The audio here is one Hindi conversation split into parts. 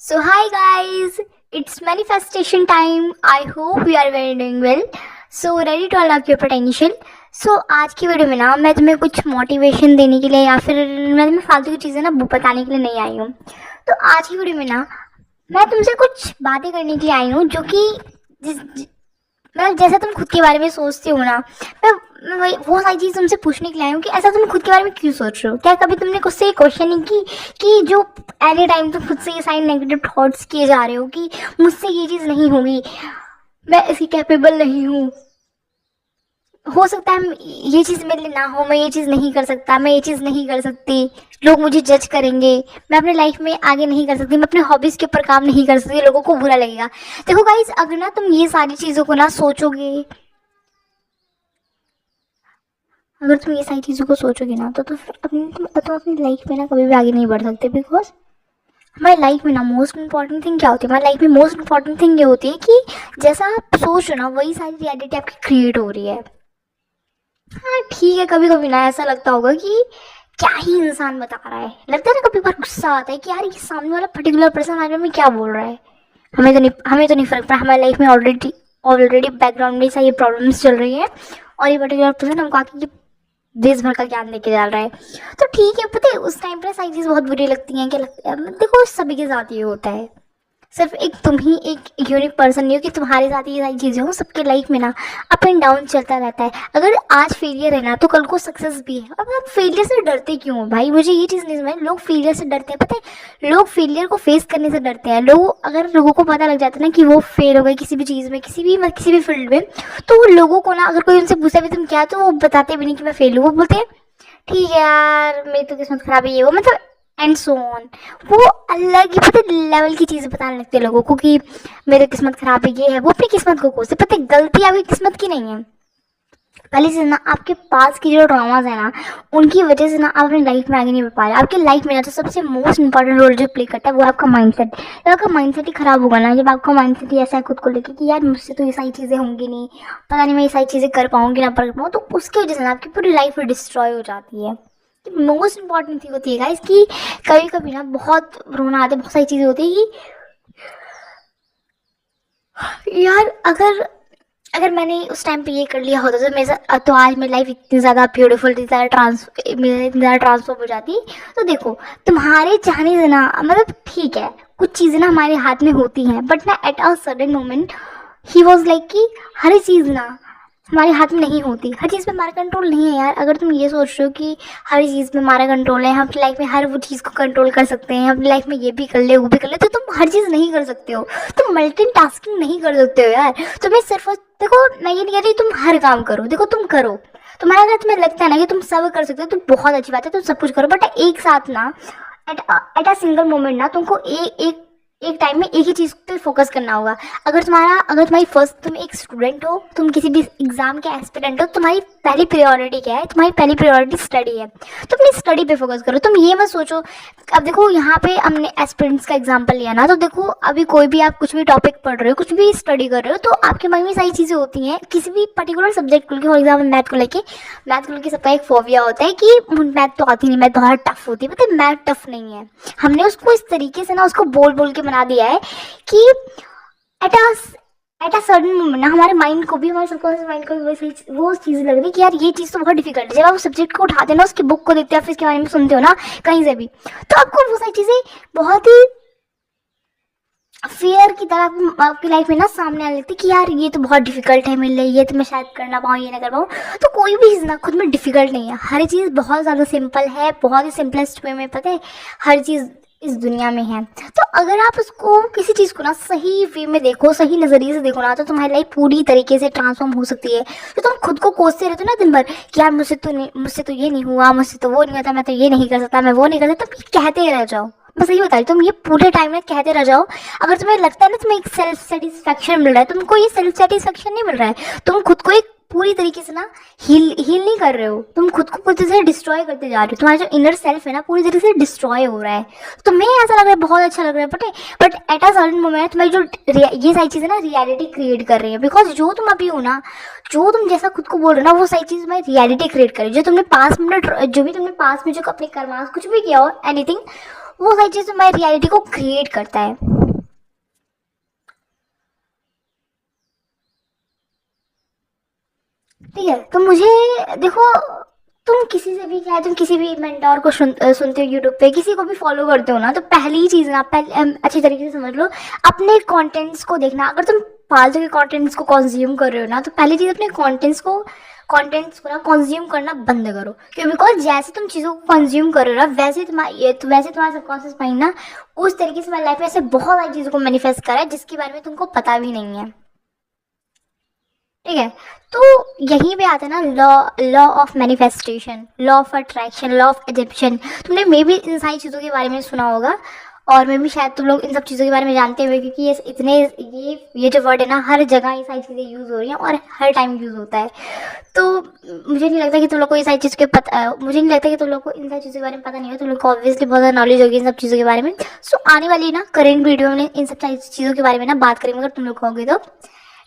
So hi guys, it's manifestation time. I hope you are very doing well. So ready to unlock your potential. So आज की वीडियो में ना मैं तुम्हें कुछ मोटिवेशन देने के लिए या फिर मैं तुम्हें फालतू की चीज़ें ना बताने के लिए नहीं आई हूँ। तो आज की वीडियो में ना मैं तुमसे कुछ बातें करने के लिए आई हूँ जो कि मतलब जैसा तुम खुद के बारे में सोचते हो ना, मैं वो सारी चीज़ तुमसे पूछने के लिए आई हूँ कि ऐसा तुम खुद के बारे में क्यों सोच रहे हो। क्या कभी तुमने खुद से क्वेश्चन नहीं की कि जो एनी टाइम तुम खुद से ये सारे नेगेटिव थॉट्स किए जा रहे हो कि मुझसे ये चीज़ नहीं होगी, मैं इसकी कैपेबल नहीं हूँ, हो सकता है ये चीज़ मेरे लिए ना हो, मैं ये चीज़ नहीं कर सकता, मैं ये चीज़ नहीं कर सकती, लोग मुझे जज करेंगे, मैं अपने लाइफ में आगे नहीं कर सकती, मैं अपने हॉबीज़ के ऊपर काम नहीं कर सकती, लोगों को बुरा लगेगा। देखो गाइस, अगर ना तुम ये सारी चीज़ों को ना सोचोगे, अगर तुम ये सारी चीज़ों को सोचोगे ना तो फिर अपनी लाइफ में ना कभी भी आगे नहीं बढ़ सकते। बिकॉज हमारी लाइफ में ना मोस्ट इंपॉर्टेंट थिंग क्या होती है, हमारी लाइफ में मोस्ट इंपॉर्टेंट थिंग ये होती है कि जैसा आप सोच रहे हो ना वही सारी रियलिटी आपकी क्रिएट हो रही है। हाँ ठीक है, कभी कभी ना ऐसा लगता होगा कि क्या ही इंसान बता रहा है, लगता है ना कभी बार गुस्सा आता है कि यार ये सामने वाला पर्टिकुलर पर्सन हमारे में क्या बोल रहा है। हमें तो नहीं फर्क पड़ा, हमारी लाइफ में ऑलरेडी बैकग्राउंड में सारी प्रॉब्लम्स चल रही है और ये पर्टिकुलर पर्सन हमको आके देश भर का ज्ञान लेके डाल रहा है। तो ठीक है, पता है उस टाइम पर सारी चीज़ बहुत बुरी लगती हैं। क्या लगता है, देखो सभी के साथ ये होता है, सिर्फ एक तुम ही एक यूनिक पर्सन नहीं हो कि तुम्हारे साथ ये सारी चीज़ें हो। सबके लाइफ में ना अप एंड डाउन चलता रहता है। अगर आज फेलियर है ना तो कल को सक्सेस भी है। अब आप फेलियर से डरते क्यों हो भाई, मुझे ये चीज़ नहीं समझ। लोग फेलियर से डरते हैं, पता है लोग फेलियर को फेस करने से डरते हैं। अगर लोगों को पता लग जाता है ना कि वो फेल हो गए किसी भी चीज़ में, किसी भी फील्ड में, तो वो लोगों को ना अगर कोई उनसे पूछा भी तुम क्या, तो वो बताते भी नहीं कि मैं फेल हूँ। वो बोलते हैं ठीक है यार मेरी तो किस्मत खराब है, ये वो मतलब एंड सो ऑन। वो अलग ही पता लेवल की चीज़ें बताने लगते हैं लोगों को कि मेरी किस्मत खराब है, ये है वो। अपनी किस्मत को कोसते, पता है गलती आपकी किस्मत की नहीं है। पहले से ना आपके पास की जो ड्रामाज है ना उनकी वजह से ना आप अपनी लाइफ में आगे नहीं बढ़ पा रहे। आपकी लाइफ में ना तो सबसे मोस्ट इंपॉर्टेंट रोल जो प्ले करता है वो आपका माइंडसेट। जब आपका माइंडसेट ही खराब होगा ना, जब आपका माइंडसेट ही ऐसा है खुद को लेकर कि यार मुझसे तो ये सारी चीज़ें होंगी नहीं, पता नहीं मैं ये सारी चीज़ें कर पाऊंगी ना कर पाऊँ, तो उसकी वजह से ना आपकी पूरी लाइफ डिस्ट्रॉय हो जाती है। मोस्ट इंपॉर्टेंट थिंग होती है गाइस कि कभी कभी ना बहुत रोना आता है, बहुत सारी चीज़ें होती है कि यार अगर मैंने उस टाइम पे ये कर लिया होता तो तो आज मेरी लाइफ इतनी ज़्यादा ब्यूटीफुल, इतनी ज़्यादा ट्रांसफॉर्म हो जाती। तो देखो तुम्हारे चाहने से ना मतलब ठीक है कुछ चीज़ें ना हमारे हाथ में होती हैं, बट ना at a sudden moment he was like कि हर चीज़ ना हमारे हाथ में नहीं होती, हर चीज़ पे हमारा कंट्रोल नहीं है यार। अगर तुम ये सोच रहे हो कि हर चीज़ पे हमारा कंट्रोल है, हम अपनी लाइफ में हर वो चीज़ को कंट्रोल कर सकते हैं, अपनी लाइफ में ये भी कर ले वो भी कर ले, तो तुम हर चीज़ नहीं कर सकते हो, तुम मल्टीटास्किंग नहीं कर सकते हो यार। तुम्हें सिर्फ देखो मैं ये नहीं कह रही तुम हर काम करो, देखो तुम करो, तुम्हारा अगर तुम्हें लगता है ना कि तुम सब कर सकते हो तो बहुत अच्छी बात है, तुम सब कुछ करो। बट एक साथ ना एट अ सिंगल मोमेंट ना तुमको एक टाइम में एक ही चीज़ पे फोकस करना होगा। अगर तुम्हारी फर्स्ट, तुम एक स्टूडेंट हो, तुम किसी भी एग्जाम के एस्पिरेंट हो, तुम्हारी पहली प्रायोरिटी क्या है, तुम्हारी पहली प्रायोरिटी स्टडी है, तो अपनी स्टडी पे फोकस करो। तुम ये मत सोचो, अब देखो यहाँ पे हमने एस्पिरेंट्स का एग्जाम्पल लिया ना, तो देखो अभी कोई भी आप कुछ भी टॉपिक पढ़ रहे हो, कुछ भी स्टडी कर रहे हो, तो आपके माइंड में सारी चीज़ें होती हैं किसी भी पर्टिकुलर सब्जेक्ट को लेकर। फॉर एग्जाम्पल मैथ को लेके सबका एक फोबिया होता है कि मैथ तो आती नहीं, मैथ बहुत टफ होती है। मतलब मैथ टफ नहीं है, हमने उसको इस तरीके से ना उसको बोल बोल के बना दिया है कि एट अ सर्टन मोमेंट ना हमारे माइंड को भी, हमारे सबकॉन्शियस माइंड को भी वो चीज़ लग रही है कि यार ये चीज़ तो बहुत डिफिकल्ट है। जब आप उस सब्जेक्ट को उठाते हो ना, उसकी बुक को देखते हो, फिर इसके बारे में सुनते हो ना कहीं से भी, तो आपको वो सारी चीज़ें बहुत ही फेयर की तरह आपकी लाइफ में ना सामने आने लगती कि यार ये तो बहुत डिफिकल्ट है मेरे लिए, ये तो मैं शायद कर ना पाऊँ, ये ना कर पाऊँ। तो कोई भी चीज़ ना खुद में डिफिकल्ट नहीं है, हर चीज़ बहुत ज़्यादा सिंपल है, बहुत ही सिंपलेस्ट वे में, पता है हर चीज़ इस दुनिया में है। तो अगर आप उसको किसी चीज़ को ना सही वे में देखो, सही नज़रिए से देखो ना, तो तुम्हारी लाइफ पूरी तरीके से ट्रांसफॉर्म हो सकती है। तो तुम खुद को कोसते रहते हो ना दिन भर कि यार मुझसे तो ये नहीं हुआ, मुझसे तो वो नहीं होता, मैं तो ये नहीं कर सकता, मैं वो नहीं कर सकता, तुम कहते रह जाओ। मैं सही बता रही, तुम ये पूरे टाइम में कहते रह जाओ। अगर तुम्हें लगता है ना तुम्हें एक सेल्फ सेटिस्फैक्शन मिल रहा है, तुमको ये सेल्फ सेटिस्फैक्शन नहीं मिल रहा है, तुम खुद को एक पूरी तरीके से ना हील नहीं कर रहे हो, तुम खुद को पूरी तरह से डिस्ट्रॉय करते जा रहे हो। तुम्हारा जो इनर सेल्फ है ना पूरी तरीके से डिस्ट्रॉय हो रहा है। तुम्हें ऐसा लग रहा है बहुत अच्छा लग रहा है, but at a certain moment तुम्हारी जो ये सारी चीज़ें ना रियलिटी क्रिएट कर रही है। बिकॉज जो तुम अभी हो ना, जो तुम जैसा खुद को बोल रहे हो ना, वो सारी चीज़ में रियलिटी क्रिएट कर रही है। जो भी तुमने पास में जो अपने कर्मास कुछ भी किया हो, एनीथिंग, वो सारी चीज़ तुम्हारी रियलिटी को क्रिएट करता है। ठीक है, तो मुझे देखो, तुम किसी से भी, क्या है, तुम किसी भी मेंटोर को सुनते हो यूट्यूब पे, किसी को भी फॉलो करते हो ना, तो पहली चीज़ ना, पहले अच्छी तरीके से समझ लो, अपने कंटेंट्स को देखना। अगर तुम फालतू के कंटेंट्स को कंज्यूम कर रहे हो ना, तो पहली चीज़ अपने कंटेंट्स को ना कंज्यूम करना बंद करो। क्यों? बिकॉज जैसे तुम चीज़ों को कंज्यूम कर रहे हो ना, वैसे तुम्हारा सबकॉन्शियस माइंड ना उस तरीके से तुम्हारी लाइफ में ऐसे बहुत सारी चीज़ों को मैनिफेस्ट कर रहा है जिसके बारे में तुमको पता भी नहीं है। ठीक है, तो यहीं पे आता है ना law of manifestation, law of attraction, law of adaption. तुमने मे भी इन सारी चीज़ों के बारे में सुना होगा, और मैं भी शायद तुम लोग इन सब चीज़ों के बारे में जानते हुए, क्योंकि ये जो वर्ड है ना, हर जगह ये सारी चीज़ें यूज़ हो रही हैं और हर टाइम यूज़ होता है। तो मुझे नहीं लगता कि तुम लोग को ये सारी चीज़ के मुझे नहीं लगता कि तुम लोग को इन सारी चीज़ों के बारे में पता नहीं हो। तुम लोग को ऑब्वियसली बहुत ज़्यादा नॉलेज होगी इन सब चीज़ों के बारे में। सो आने वाली ना करेंट वीडियो में इन सब सारी चीज़ों के बारे में ना बात करेंगे, अगर तुम लोग कहोगे तो।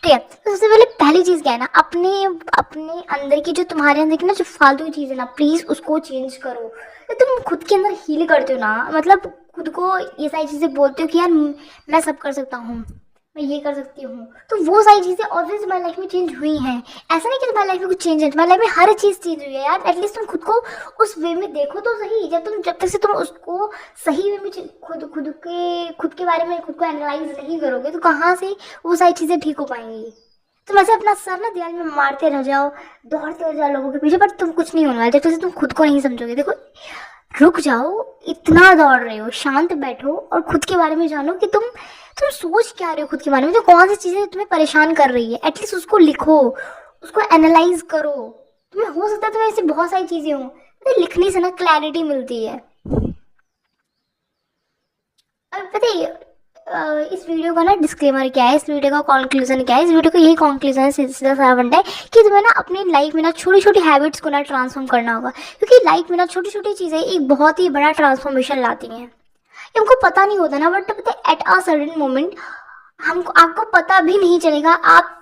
ठीक है, तो सबसे पहले पहली चीज़ क्या है ना, अपने अपने अंदर की, जो तुम्हारे अंदर की ना जो फालतू की चीज़ है ना, प्लीज़ उसको चेंज करो। तो तुम खुद के अंदर हील करते हो ना, मतलब खुद को ये सारी चीज़ें बोलते हो कि यार मैं सब कर सकता हूँ, मैं ये कर सकती हूँ, तो वो सारी चीज़ें ऑब्वियसली तुम्हारी लाइफ में चेंज हुई हैं। ऐसा नहीं कि तुम्हारी लाइफ में कुछ चेंज है, तुम्हारी लाइफ में हर चीज़ चेंज हुई है यार। एटलीस्ट तुम खुद को उस वे में देखो तो सही। जब तक से तुम उसको सही वे में खुद के बारे में खुद को एनालाइज नहीं करोगे, तो कहाँ से वो सारी चीज़ें ठीक हो पाएंगी। तुम ऐसे अपना सर ना दीवार में मारते रह जाओ, दौड़ते रह जाओ लोगों के पीछे, बट तुम कुछ नहीं होने वाला जब तक से तुम खुद को नहीं समझोगे। देखो, रुक जाओ, इतना दौड़ रहे हो, शांत बैठो और खुद के बारे में जानो कि तुम सोच क्या रहे हो खुद के बारे में, जो कौन सी चीज़ें तुम्हें परेशान कर रही है। एटलीस्ट उसको लिखो, उसको एनालाइज करो। तुम्हें हो सकता है तुम्हें ऐसी बहुत सारी चीज़ें हों, तो लिखने से ना क्लैरिटी मिलती है। अब पता है इस वीडियो का ना डिस्क्लेमर क्या है, इस वीडियो का कंक्लूजन क्या है, इस वीडियो का यही कंक्लूजन है, सीधा सा फंडा है कि तुम्हें ना अपनी लाइफ में ना छोटी छोटी हैबिट्स को ना ट्रांसफॉर्म करना होगा। क्योंकि लाइफ में ना छोटी छोटी चीज़ें एक बहुत ही बड़ा ट्रांसफॉर्मेशन लाती हैं। ये हमको पता नहीं होता ना, बट पता है एट अ सडन मोमेंट हमको आपको पता भी नहीं चलेगा आप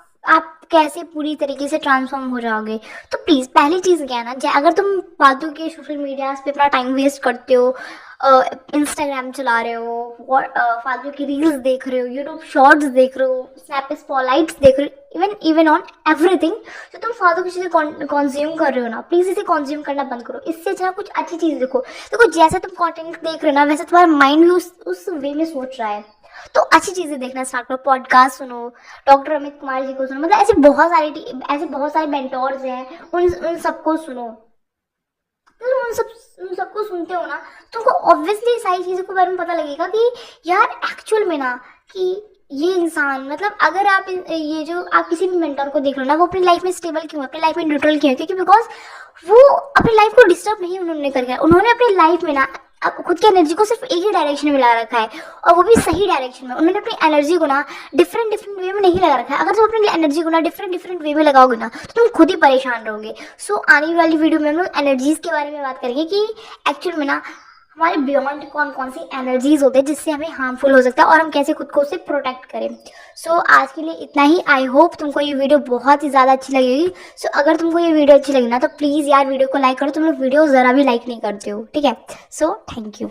कैसे पूरी तरीके से ट्रांसफॉर्म हो जाओगे। तो प्लीज़ पहली चीज़ क्या है ना, अगर तुम फालतू के सोशल मीडियाज पे अपना टाइम वेस्ट करते हो, इंस्टाग्राम चला रहे हो, फालतू की रील्स देख रहे हो, यूट्यूब शॉर्ट्स देख रहे हो, स्नैप स्पॉटलाइट्स देख रहे हो, इवन ऑन एवरीथिंग, तो तुम फालतू की चीज़ें कंज्यूम कर रहे हो ना, प्लीज़ इसे कंज्यूम करना बंद करो। इससे अच्छा कुछ अच्छी चीज़ देखो जैसे तुम कंटेंट देख रहे हो ना, वैसे तुम्हारा माइंड भी उस वे में सोच रहा है। तो अच्छी चीज़ें देखना स्टार्ट करो, पॉडकास्ट सुनो, डॉक्टर अमित कुमार जी को सुनो, मतलब ऐसे बहुत सारे मेंटोर्स हैं, उन सबको सुनो। तो उन सबको सुनते हो ना, तुमको ऑब्वियसली सारी चीज़ों के बारे में पता लगेगा कि यार एक्चुअल में ना, कि ये इंसान, मतलब अगर ये जो आप किसी भी मेंटर को देख लो ना, वो अपनी लाइफ में स्टेबल क्यों है, अपनी लाइफ में न्यूट्रल क्यों है, क्योंकि बिकॉज वो अपनी लाइफ को डिस्टर्ब नहीं उन्होंने करके, उन्होंने अपनी लाइफ में ना खुद की एनर्जी को सिर्फ एक ही डायरेक्शन में लगा रखा है, और वो भी सही डायरेक्शन में। उन्होंने अपनी एनर्जी को ना डिफरेंट वे में नहीं लगा रखा है। अगर तुम अपनी एनर्जी को ना डिफरेंट वे में लगाओगे ना, तो तुम खुद ही परेशान रहोगे। सो आने वाली वीडियो में हम लोग एनर्जीज के बारे में बात करेंगे कि एक्चुअल में ना हमारे बियॉन्ड कौन कौन सी एनर्जीज होते हैं जिससे हमें हार्मफुल हो सकता है, और हम कैसे खुद को उससे प्रोटेक्ट करें। सो आज के लिए इतना ही। आई होप तुमको ये वीडियो बहुत ही ज़्यादा अच्छी लगेगी। सो अगर तुमको ये वीडियो अच्छी लगी ना, तो प्लीज़ यार वीडियो को लाइक करो। तुम लोग वीडियो ज़रा भी लाइक नहीं करते हो, ठीक है। So thank you.